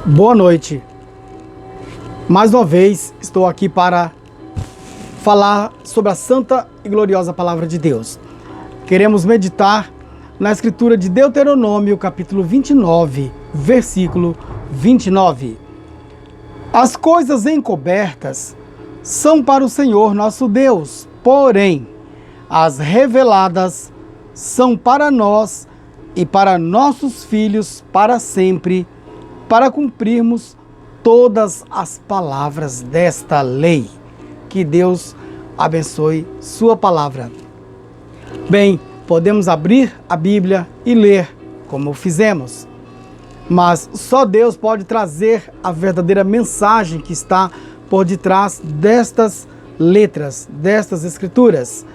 Boa noite. Mais uma vez estou aqui para falar sobre a santa e gloriosa palavra de Deus. Queremos meditar na escritura de Deuteronômio, capítulo 29, versículo 29. As coisas encobertas são para o Senhor nosso Deus, porém as reveladas são para nós e para nossos filhos para sempre, para cumprirmos todas as palavras desta lei. Que Deus abençoe sua palavra. Bem, podemos abrir a Bíblia e ler, como fizemos. Mas só Deus pode trazer a verdadeira mensagem que está por detrás destas letras, destas escrituras.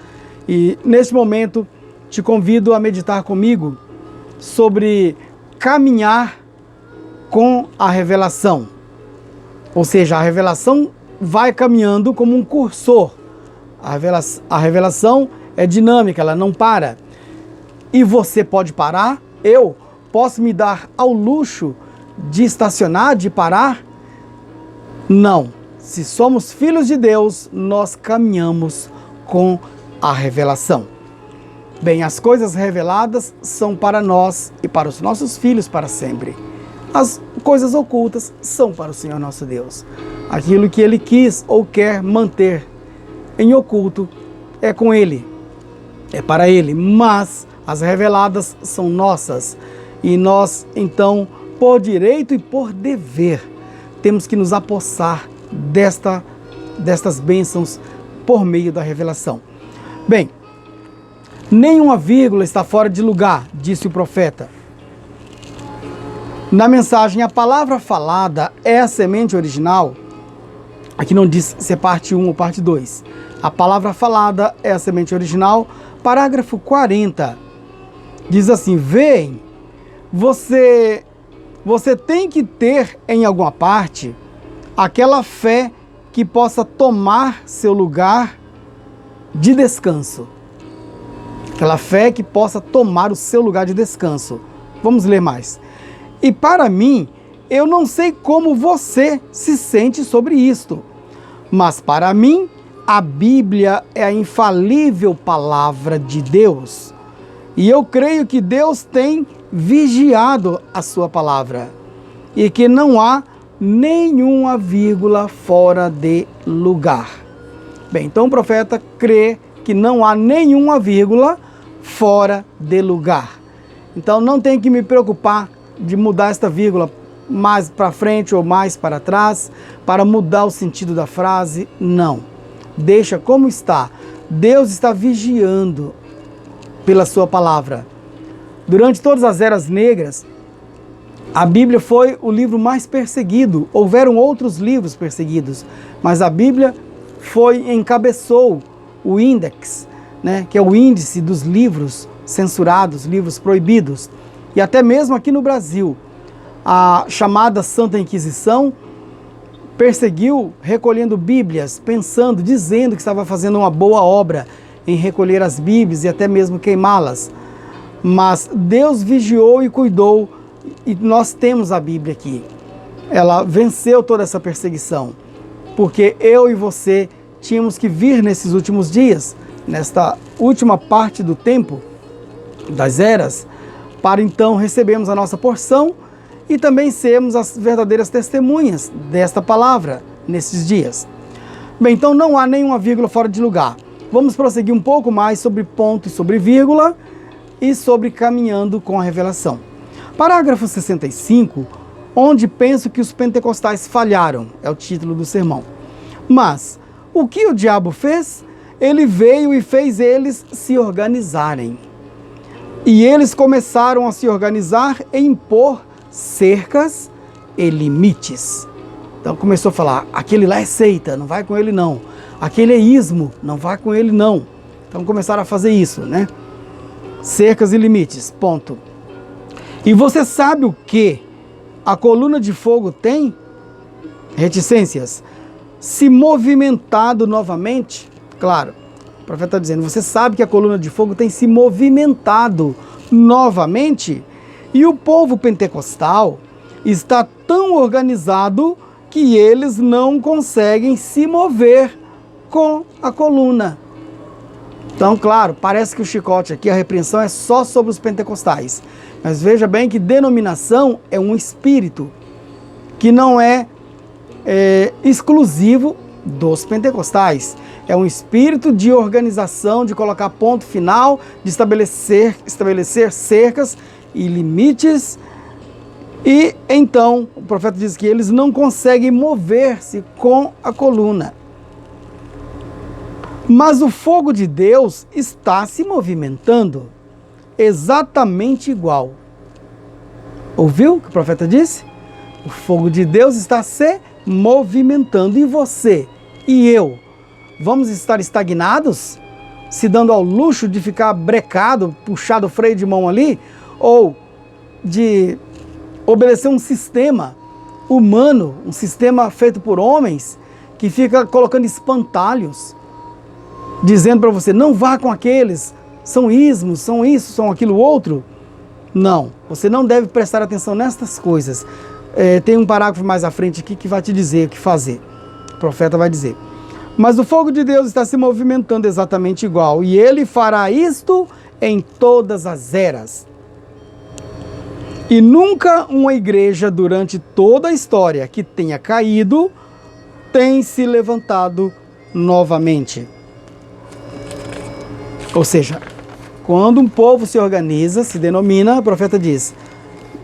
E neste momento te convido a meditar comigo sobre caminhar com a revelação. Ou seja, a revelação vai caminhando como um cursor. A revelação é dinâmica, ela não para. E você pode parar? Eu posso me dar ao luxo de estacionar, de parar? Não. Se somos filhos de Deus, nós caminhamos com a revelação. Bem, as coisas reveladas são para nós e para os nossos filhos para sempre. As coisas ocultas são para o Senhor nosso Deus. Aquilo que Ele quis ou quer manter em oculto é com Ele, é para Ele. Mas as reveladas são nossas. E nós, então, por direito e por dever, temos que nos apossar destas bênçãos por meio da revelação. Bem, nenhuma vírgula está fora de lugar, disse o profeta. Na mensagem, a palavra falada é a semente original. Aqui não diz se é parte 1 ou parte 2. A palavra falada é a semente original. Parágrafo 40. Diz assim: veem, você tem que ter em alguma parte aquela fé que possa tomar seu lugar de descanso. Aquela fé que possa tomar o seu lugar de descanso. Vamos ler mais. E para mim, eu não sei como você se sente sobre isto, mas para mim, a Bíblia é a infalível palavra de Deus. E eu creio que Deus tem vigiado a sua palavra e que não há nenhuma vírgula fora de lugar. Bem, então o profeta crê que não há nenhuma vírgula fora de lugar. Então não tem que me preocupar de mudar esta vírgula mais para frente ou mais para trás para mudar o sentido da frase. Não. Deixa como está. Deus está vigiando pela sua palavra. Durante todas as eras negras, a Bíblia foi o livro mais perseguido. Houveram outros livros perseguidos, mas a Bíblia encabeçou o índex, né, que é o índice dos livros censurados, livros proibidos. E até mesmo aqui no Brasil, a chamada Santa Inquisição perseguiu recolhendo Bíblias, dizendo que estava fazendo uma boa obra em recolher as Bíblias e até mesmo queimá-las. Mas Deus vigiou e cuidou, e nós temos a Bíblia aqui. Ela venceu toda essa perseguição, porque eu e você tínhamos que vir nesses últimos dias, nesta última parte do tempo, das eras, para então recebermos a nossa porção e também sermos as verdadeiras testemunhas desta palavra nesses dias. Bem, então não há nenhuma vírgula fora de lugar. Vamos prosseguir um pouco mais sobre ponto e sobre vírgula e sobre caminhando com a revelação. Parágrafo 65, onde penso que os pentecostais falharam, é o título do sermão. Mas o que o diabo fez? Ele veio e fez eles se organizarem. E eles começaram a se organizar e impor cercas e limites. Então começou a falar, aquele lá é seita, não vai com ele não. Aquele é ismo, não vai com ele não. Então começaram a fazer isso, né? Cercas e limites, ponto. E você sabe o que a coluna de fogo tem? Reticências. Se movimentado novamente, claro. O profeta está dizendo, você sabe que a coluna de fogo tem se movimentado novamente? E o povo pentecostal está tão organizado que eles não conseguem se mover com a coluna. Então, claro, parece que o chicote aqui, a repreensão é só sobre os pentecostais. Mas veja bem que denominação é um espírito que não é exclusivo dos pentecostais. É um espírito de organização, de colocar ponto final, de estabelecer cercas e limites. E então o profeta diz que eles não conseguem mover-se com a coluna. Mas o fogo de Deus está se movimentando exatamente igual. Ouviu o que o profeta disse? O fogo de Deus está se movimentando. E você e eu, vamos estar estagnados? Se dando ao luxo de ficar brecado, puxado o freio de mão ali? Ou de obedecer um sistema humano, um sistema feito por homens, que fica colocando espantalhos, dizendo para você, não vá com aqueles, são ismos, são isso, são aquilo outro? Não, você não deve prestar atenção nestas coisas. Tem um parágrafo mais à frente aqui que vai te dizer o que fazer. O profeta vai dizer. Mas o fogo de Deus está se movimentando exatamente igual, e ele fará isto em todas as eras. E nunca uma igreja durante toda a história que tenha caído tem se levantado novamente. Ou seja, quando um povo se organiza, se denomina, o profeta diz,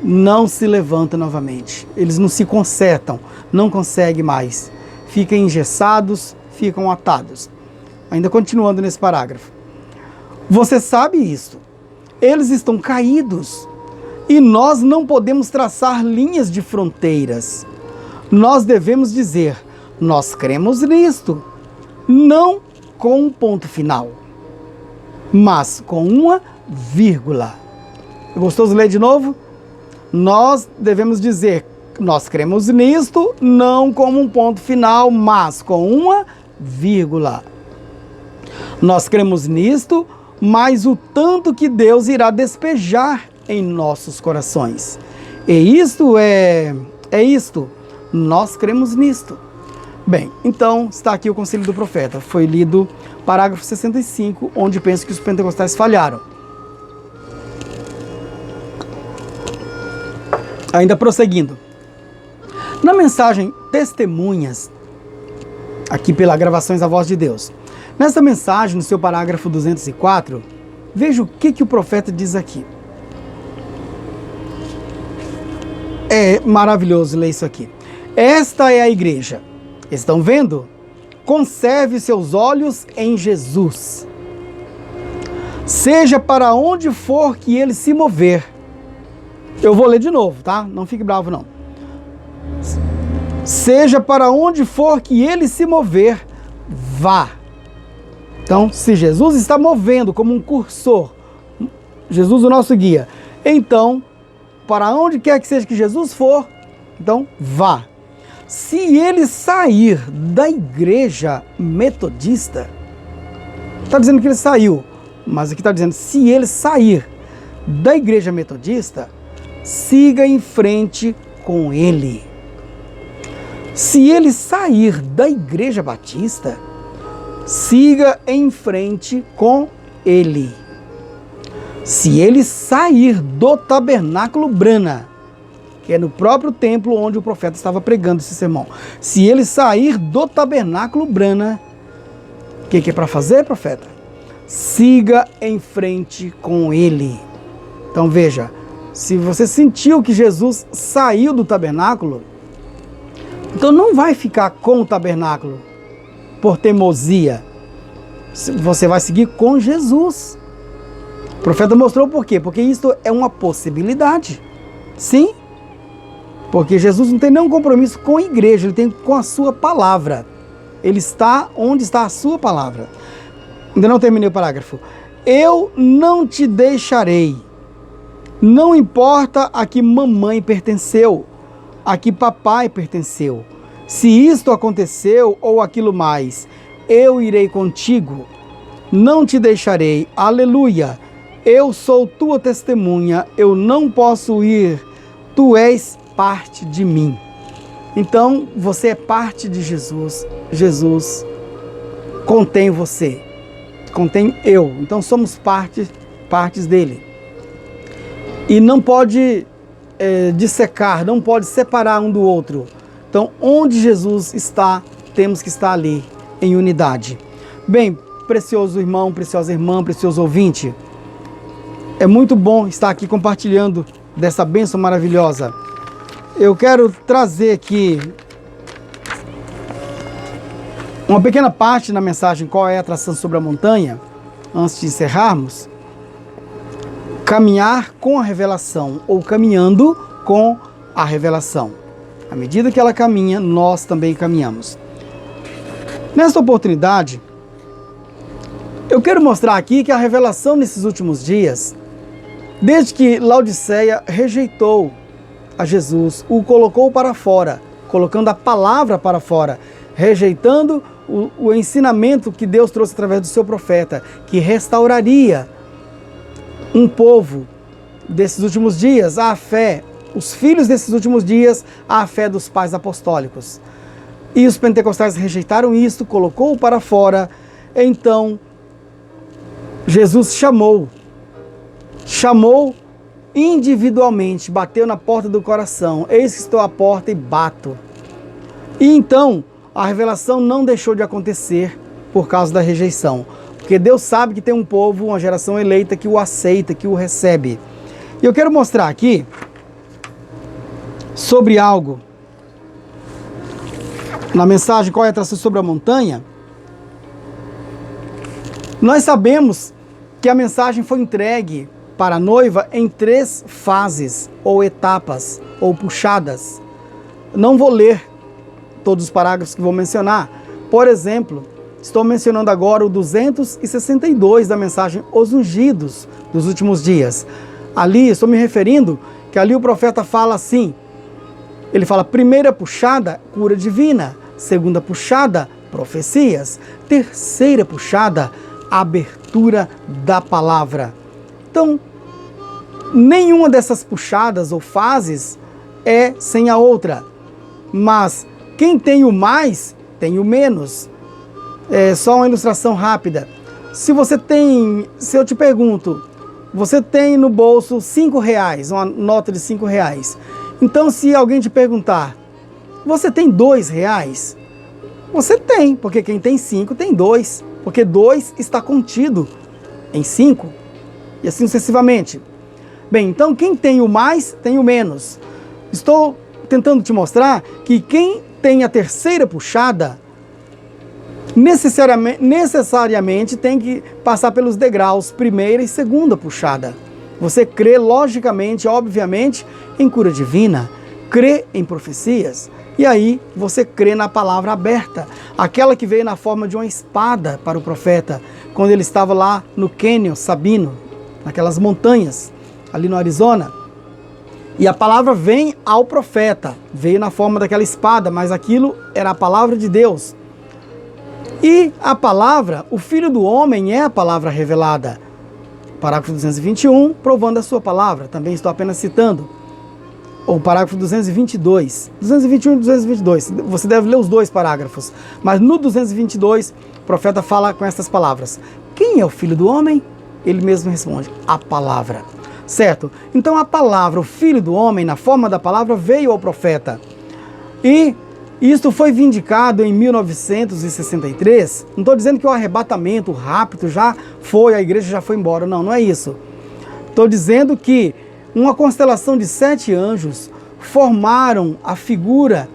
não se levanta novamente. Eles não se consertam, não conseguem mais. Ficam engessados, ficam atados. Ainda continuando nesse parágrafo. Você sabe isso. Eles estão caídos. E nós não podemos traçar linhas de fronteiras. Nós devemos dizer, nós cremos nisto. Não com um ponto final, mas com uma vírgula. É gostoso ler de novo? Nós devemos dizer, nós cremos nisto, não como um ponto final, mas com uma vírgula. Nós cremos nisto, mas o tanto que Deus irá despejar em nossos corações. E isto é isto. Nós cremos nisto. Bem, então está aqui o conselho do profeta. Foi lido parágrafo 65, onde penso que os pentecostais falharam. Ainda prosseguindo. Na mensagem Testemunhas, aqui pela Gravações da Voz de Deus. Nessa mensagem, no seu parágrafo 204, veja o que o profeta diz aqui. É maravilhoso ler isso aqui. Esta é a igreja. Estão vendo? Conserve seus olhos em Jesus. Seja para onde for que ele se mover. Eu vou ler de novo, tá? Não fique bravo, não. Seja para onde for que ele se mover, vá. Então, se Jesus está movendo como um cursor, Jesus o nosso guia, então, para onde quer que seja que Jesus for, então vá. Se ele sair da igreja metodista, está dizendo que ele saiu, mas aqui está dizendo, se ele sair da igreja metodista, siga em frente com ele. Se ele sair da igreja batista, siga em frente com ele. Se ele sair do tabernáculo Brana, que é no próprio templo onde o profeta estava pregando esse sermão, se ele sair do tabernáculo Brana, o que é para fazer, profeta? Siga em frente com ele. Então veja, se você sentiu que Jesus saiu do tabernáculo, então não vai ficar com o tabernáculo por teimosia. Você vai seguir com Jesus. O profeta mostrou por quê? Porque isso é uma possibilidade. Sim. Porque Jesus não tem nenhum compromisso com a igreja, ele tem com a sua palavra. Ele está onde está a sua palavra. Ainda não terminei o parágrafo. Eu não te deixarei. Não importa a que mamãe pertenceu, a que papai pertenceu. Se isto aconteceu ou aquilo mais, eu irei contigo. Não te deixarei. Aleluia. Eu sou tua testemunha. Eu não posso ir. Tu és parte de mim. Então, você é parte de Jesus. Jesus contém você, contém eu. Então, somos partes dele. E não pode dissecar, não pode separar um do outro. Então, onde Jesus está, temos que estar ali, em unidade. Bem, precioso irmão, preciosa irmã, precioso ouvinte, é muito bom estar aqui compartilhando dessa bênção maravilhosa. Eu quero trazer aqui uma pequena parte na mensagem Qual é a atração sobre a montanha, antes de encerrarmos. Caminhar com a revelação, ou caminhando com a revelação. À medida que ela caminha, nós também caminhamos. Nesta oportunidade, eu quero mostrar aqui que a revelação nesses últimos dias, desde que Laodiceia rejeitou a Jesus, o colocou para fora, colocando a palavra para fora, rejeitando o ensinamento que Deus trouxe através do seu profeta, que restauraria um povo desses últimos dias, a fé, os filhos desses últimos dias, a fé dos pais apostólicos. E os pentecostais rejeitaram isso, colocou para fora. Então, Jesus chamou individualmente, bateu na porta do coração. Eis que estou à porta e bato. E então, a revelação não deixou de acontecer por causa da rejeição. Porque Deus sabe que tem um povo, uma geração eleita que o aceita, que o recebe. E eu quero mostrar aqui sobre algo. Na mensagem Qual é a atração sobre a montanha? Nós sabemos que a mensagem foi entregue para a noiva em 3 fases, ou etapas, ou puxadas. Não vou ler todos os parágrafos que vou mencionar. Por exemplo, estou mencionando agora o 262 da mensagem Os Ungidos dos últimos dias. Ali, estou me referindo que ali o profeta fala assim, ele fala, primeira puxada, cura divina. Segunda puxada, profecias. Terceira puxada, abertura da palavra. Então, nenhuma dessas puxadas ou fases é sem a outra. Mas quem tem o mais, tem o menos. É só uma ilustração rápida. Se eu te pergunto, você tem no bolso R$5, uma nota de R$5. Então, se alguém te perguntar, você tem R$2? Você tem, porque quem tem 5 tem 2. Porque 2 está contido em 5. E assim sucessivamente. Bem, então quem tem o mais, tem o menos. Estou tentando te mostrar que quem tem a terceira puxada, necessariamente tem que passar pelos degraus, primeira e segunda puxada. Você crê logicamente, obviamente, em cura divina, crê em profecias, e aí você crê na palavra aberta, aquela que veio na forma de uma espada para o profeta, quando ele estava lá no Canyon Sabino, naquelas montanhas, ali no Arizona. E a palavra vem ao profeta, veio na forma daquela espada, mas aquilo era a palavra de Deus. E a palavra, o Filho do Homem é a palavra revelada. Parágrafo 221, provando a sua palavra, também estou apenas citando. Ou parágrafo 222, 221 e 222, você deve ler os 2 parágrafos. Mas no 222, o profeta fala com estas palavras. Quem é o Filho do Homem? Ele mesmo responde, a palavra. Certo? Então a palavra, o Filho do Homem, na forma da palavra, veio ao profeta. E isto foi vindicado em 1963. Não estou dizendo que o arrebatamento, o rapto já foi, a igreja já foi embora. Não, não é isso. Estou dizendo que uma constelação de 7 anjos formaram a figura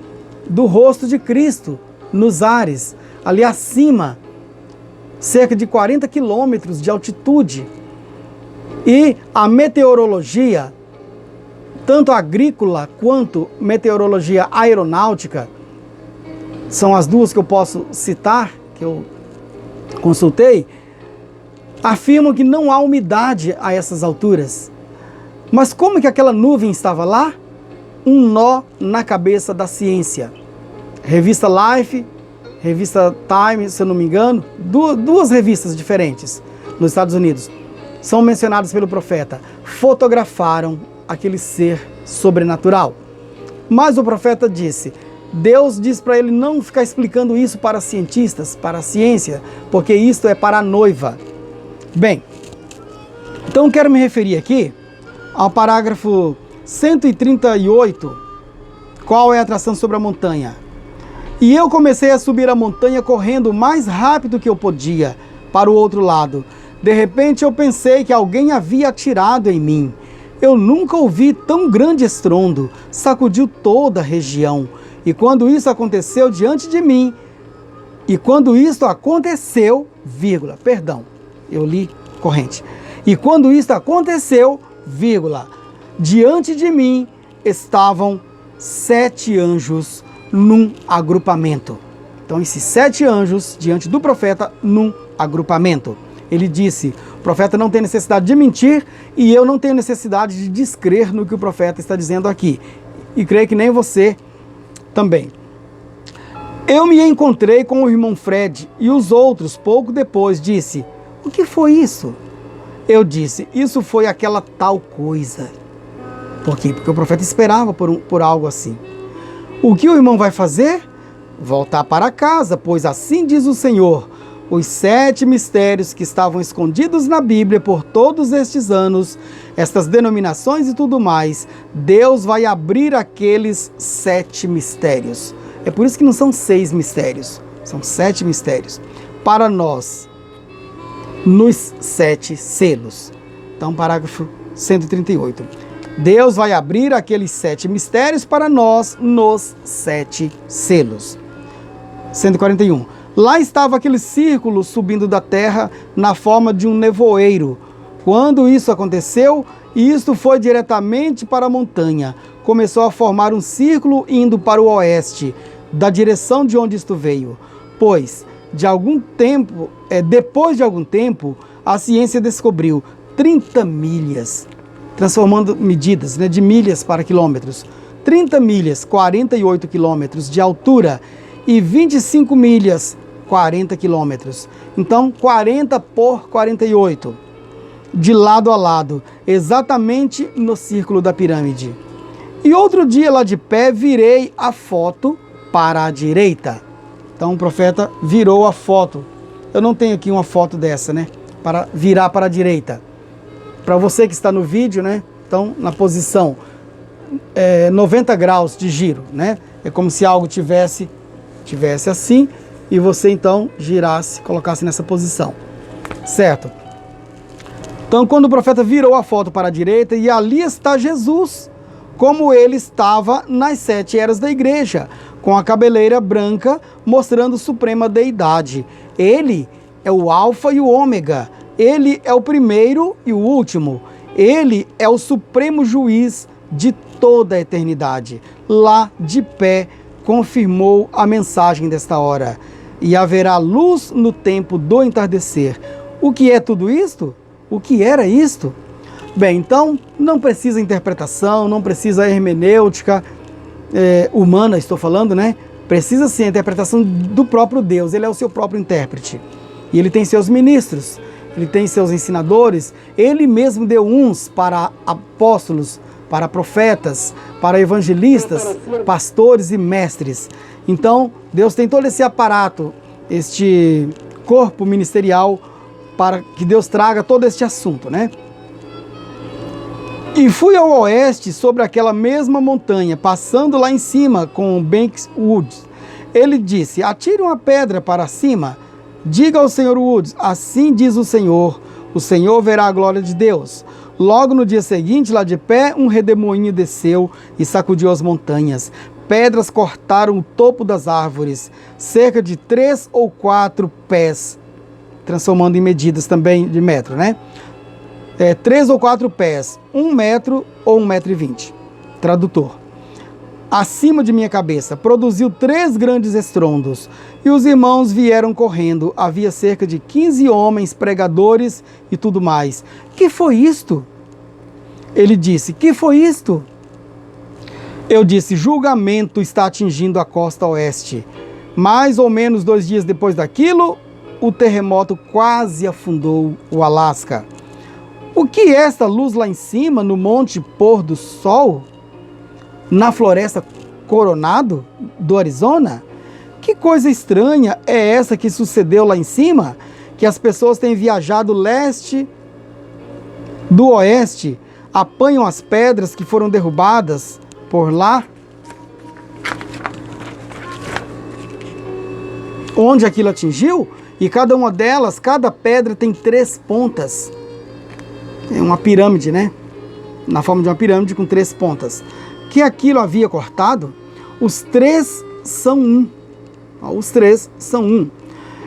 do rosto de Cristo nos ares, ali acima, cerca de 40 quilômetros de altitude. E a meteorologia, tanto agrícola quanto meteorologia aeronáutica, são as duas que eu posso citar, que eu consultei, afirmam que não há umidade a essas alturas. Mas como que aquela nuvem estava lá? Um nó na cabeça da ciência. Revista Life, revista Time, se eu não me engano, duas revistas diferentes nos Estados Unidos, são mencionadas pelo profeta, fotografaram aquele ser sobrenatural. Mas o profeta disse, Deus diz para ele não ficar explicando isso para cientistas, para a ciência, porque isto é para a noiva. Bem, então quero me referir aqui ao parágrafo 138, qual é a atração sobre a montanha? E eu comecei a subir a montanha correndo o mais rápido que eu podia para o outro lado. De repente eu pensei que alguém havia atirado em mim. Eu nunca ouvi tão grande estrondo, sacudiu toda a região. E quando isso aconteceu diante de mim, eu li corrente. E quando isso aconteceu, diante de mim estavam 7 anjos num agrupamento. Então, esses 7 anjos diante do profeta num agrupamento. Ele disse, o profeta não tem necessidade de mentir e eu não tenho necessidade de descrer no que o profeta está dizendo aqui. E creio que nem você também. Eu me encontrei com o irmão Fred e os outros pouco depois. Disse, o que foi isso? Eu disse, isso foi aquela tal coisa. Por quê? Porque o profeta esperava por algo assim. O que o irmão vai fazer? Voltar para casa, pois assim diz o Senhor, os 7 mistérios que estavam escondidos na Bíblia por todos estes anos, estas denominações e tudo mais, Deus vai abrir aqueles 7 mistérios. É por isso que não são 6 mistérios, são 7 mistérios. Para nós, nos 7 selos. Então, parágrafo 138. Deus vai abrir aqueles 7 mistérios para nós nos 7 selos. 141. Lá estava aquele círculo subindo da terra na forma de um nevoeiro. Quando isso aconteceu, isto foi diretamente para a montanha. Começou a formar um círculo indo para o oeste, da direção de onde isto veio. Pois, depois de algum tempo, a ciência descobriu 30 milhas, transformando medidas de milhas para quilômetros. 30 milhas, 48 quilômetros de altura e 25 milhas, 40 quilômetros. Então, 40 por 48, de lado a lado, exatamente no círculo da pirâmide. E outro dia, lá de pé, virei a foto para a direita. Então, o profeta virou a foto. Eu não tenho aqui uma foto dessa, para virar para a direita. Para você que está no vídeo, então, na posição 90 graus de giro, É como se algo tivesse assim, e você então girasse, colocasse nessa posição, certo? Então, quando o profeta virou a foto para a direita, e ali está Jesus, como ele estava nas 7 eras da igreja, com a cabeleira branca, mostrando suprema deidade. Ele é o alfa e o ômega, ele é o primeiro e o último, ele é o supremo juiz de toda a eternidade. Lá de pé, confirmou a mensagem desta hora. E haverá luz no tempo do entardecer. O que é tudo isto? O que era isto? Bem, então, não precisa interpretação, não precisa hermenêutica humana, estou falando, Precisa sim a interpretação do próprio Deus. Ele é o seu próprio intérprete. E ele tem seus ministros, ele tem seus ensinadores. Ele mesmo deu uns para apóstolos, para profetas, para evangelistas, pastores e mestres. Então, Deus tem todo esse aparato, este corpo ministerial, para que Deus traga todo este assunto, E fui ao oeste sobre aquela mesma montanha, passando lá em cima com Banks Woods. Ele disse, atire uma pedra para cima, diga ao Senhor Woods, assim diz o Senhor verá a glória de Deus. Logo no dia seguinte, lá de pé, um redemoinho desceu e sacudiu as montanhas. Pedras cortaram o topo das árvores, cerca de 3 ou 4 pés, transformando em medidas também de metro, 3 ou 4 pés, 1 metro ou 1,20 m. Tradutor. Acima de minha cabeça, produziu 3 grandes estrondos, e os irmãos vieram correndo. Havia cerca de 15 homens, pregadores e tudo mais. Que foi isto? Ele disse, que foi isto? Eu disse, julgamento está atingindo a costa oeste. Mais ou menos 2 dias depois daquilo, o terremoto quase afundou o Alasca. O que é esta luz lá em cima, no monte pôr do sol? na floresta Coronado do Arizona? Que coisa estranha é essa que sucedeu lá em cima? Que as pessoas têm viajado leste do oeste, apanham as pedras que foram derrubadas por lá, onde aquilo atingiu, e cada uma delas, cada pedra tem 3 pontas. É uma pirâmide, né? Na forma de uma pirâmide com 3 pontas. Que aquilo havia cortado, os 3 são um. Os 3 são um.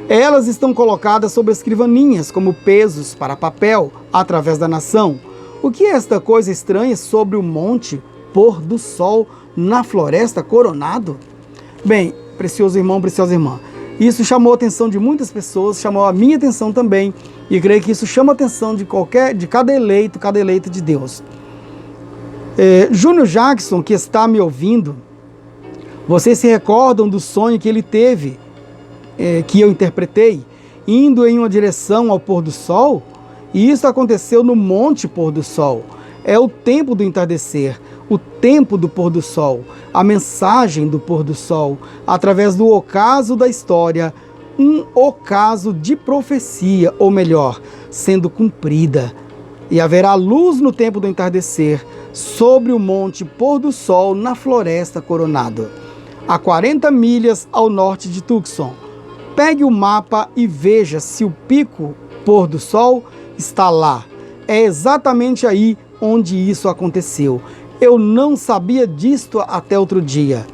Elas estão colocadas sobre escrivaninhas, como pesos para papel, através da nação. O que é esta coisa estranha sobre o monte pôr do sol na floresta Coronado? Bem, precioso irmão, preciosa irmã, isso chamou a atenção de muitas pessoas, chamou a minha atenção também, e creio que isso chama a atenção de cada eleito de Deus. Júnior Jackson, que está me ouvindo, vocês se recordam do sonho que ele teve, que eu interpretei, indo em uma direção ao pôr do sol? E isso aconteceu no Monte Pôr do Sol. É o tempo do entardecer, o tempo do pôr do sol, a mensagem do pôr do sol, através do ocaso da história, um ocaso de profecia, ou melhor, sendo cumprida. E haverá luz no tempo do entardecer, sobre o monte Pôr do Sol, na floresta Coronado, a 40 milhas ao norte de Tucson. Pegue o mapa e veja se o pico Pôr do Sol está lá. É exatamente aí onde isso aconteceu. Eu não sabia disto até outro dia.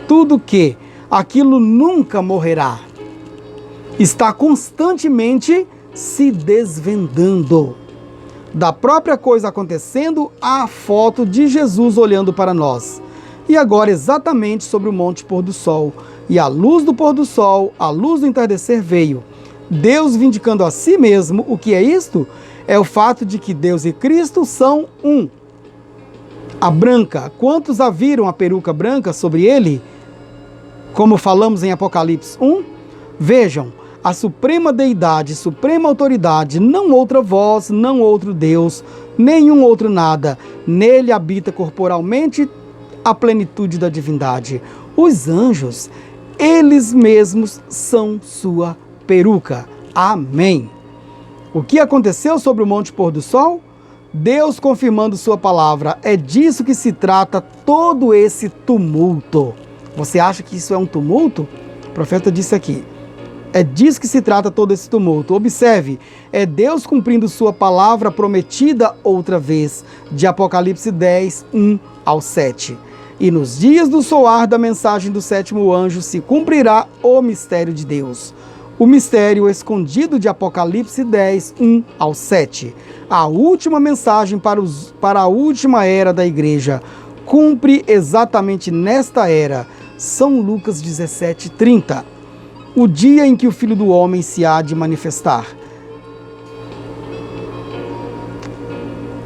Tudo que aquilo nunca morrerá está constantemente se desvendando. Da própria coisa acontecendo, há a foto de Jesus olhando para nós. E agora exatamente sobre o monte Pôr do Sol. E a luz do pôr do sol, a luz do entardecer veio. Deus vindicando a si mesmo. O que é isto? É o fato de que Deus e Cristo são um. A branca, quantos a viram a peruca branca sobre ele? Como falamos em Apocalipse 1? Vejam, a suprema deidade, suprema autoridade, não outra voz, não outro Deus, nenhum outro nada. Nele habita corporalmente a plenitude da divindade. Os anjos, eles mesmos são sua peruca. Amém. O que aconteceu sobre o Monte Pôr do Sol? Deus confirmando sua palavra. É disso que se trata todo esse tumulto. Você acha que isso é um tumulto? O profeta disse aqui. É disso que se trata todo esse tumulto. Observe, é Deus cumprindo sua palavra prometida outra vez, de Apocalipse 10, 1 ao 7. E nos dias do soar da mensagem do 7º anjo se cumprirá o mistério de Deus. O mistério escondido de Apocalipse 10, 1 ao 7. A última mensagem para a última era da igreja. Cumpre exatamente nesta era. São Lucas 17, 30. O dia em que o Filho do Homem se há de manifestar.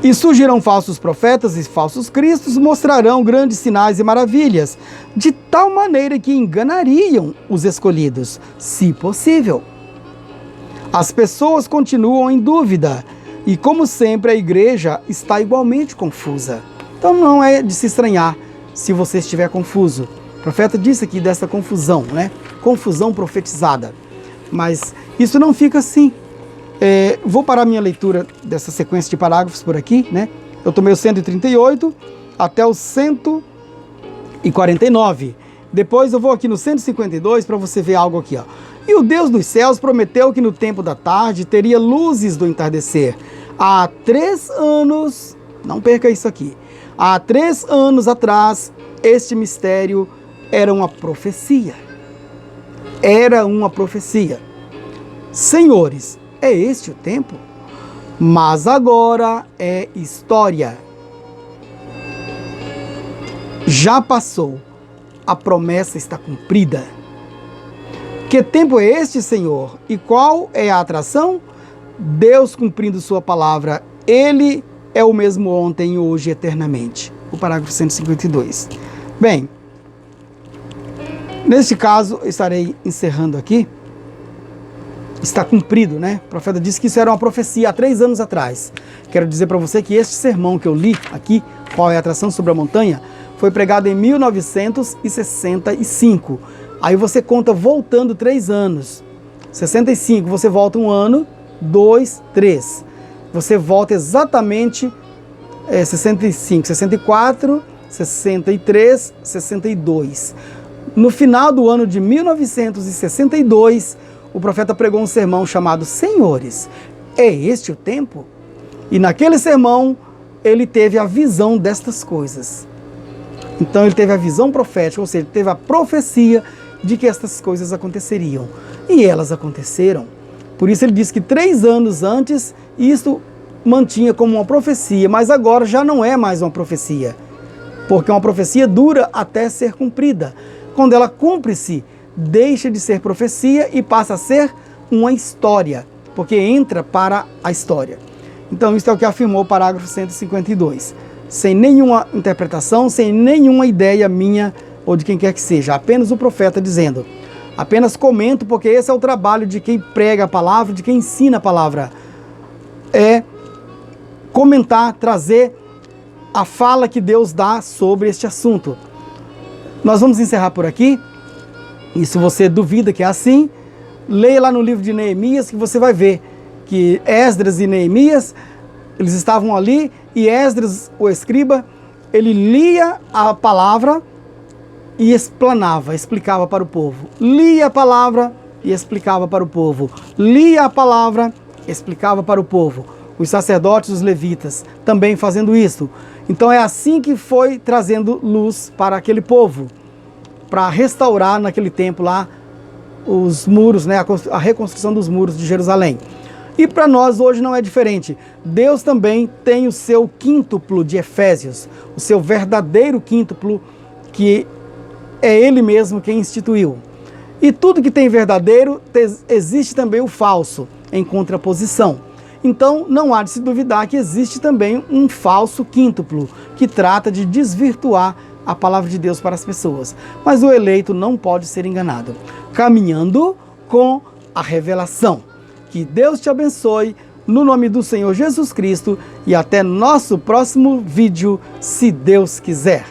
E surgirão falsos profetas e falsos cristos, mostrarão grandes sinais e maravilhas, de tal maneira que enganariam os escolhidos, se possível. As pessoas continuam em dúvida, e como sempre a igreja está igualmente confusa. Então não é de se estranhar se você estiver confuso. O profeta disse aqui dessa confusão, né? Confusão profetizada. Mas isso não fica assim. Vou parar minha leitura dessa sequência de parágrafos por aqui, né? Eu tomei o 138 até o 149. Depois eu vou aqui no 152 para você ver algo aqui, ó. E o Deus dos céus prometeu que no tempo da tarde teria luzes do entardecer. Há 3 anos, não perca isso aqui, há 3 anos atrás, este mistério era uma profecia. Era uma profecia. Senhores, é este o tempo? Mas agora é história. Já passou. A promessa está cumprida. Que tempo é este, Senhor? E qual é a atração? Deus cumprindo sua palavra. Ele é o mesmo ontem, hoje e eternamente. O parágrafo 152. Bem, neste caso, eu estarei encerrando aqui. Está cumprido, né? O profeta disse que isso era uma profecia há 3 anos atrás. Quero dizer para você que este sermão que eu li aqui, qual é a atração sobre a montanha, foi pregado em 1965. Aí você conta voltando 3 anos. 65, você volta um ano, 2, 3. Você volta exatamente 65, 64, 63, 62. No final do ano de 1962, o profeta pregou um sermão chamado Senhores, é este o tempo? E naquele sermão, ele teve a visão destas coisas. Então ele teve a visão profética, ou seja, teve a profecia de que estas coisas aconteceriam. E elas aconteceram. Por isso ele disse que 3 anos antes, isso mantinha como uma profecia, mas agora já não é mais uma profecia. Porque uma profecia dura até ser cumprida. Quando ela cumpre-se, deixa de ser profecia e passa a ser uma história, porque entra para a história. Então isso é o que afirmou o parágrafo 152. Sem nenhuma interpretação, sem nenhuma ideia minha ou de quem quer que seja, apenas o profeta dizendo. Apenas comento, porque esse é o trabalho de quem prega a palavra, de quem ensina a palavra. É comentar, trazer a fala que Deus dá sobre este assunto. Nós vamos encerrar por aqui. E se você duvida que é assim, leia lá no livro de Neemias que você vai ver que Esdras e Neemias, eles estavam ali e Esdras, o escriba, ele lia a palavra e explanava, explicava para o povo. Lia a palavra e explicava para o povo. Lia a palavra, explicava para o povo. Os sacerdotes, os levitas, também fazendo isso. Então é assim que foi trazendo luz para aquele povo, para restaurar naquele tempo lá os muros, né, a reconstrução dos muros de Jerusalém. E para nós hoje não é diferente. Deus também tem o seu quíntuplo de Efésios, o seu verdadeiro quíntuplo, que é Ele mesmo quem instituiu. E tudo que tem verdadeiro, existe também o falso, em contraposição. Então não há de se duvidar que existe também um falso quíntuplo, que trata de desvirtuar a palavra de Deus para as pessoas. Mas o eleito não pode ser enganado. Caminhando com a revelação. Que Deus te abençoe, no nome do Senhor Jesus Cristo, e até nosso próximo vídeo, se Deus quiser.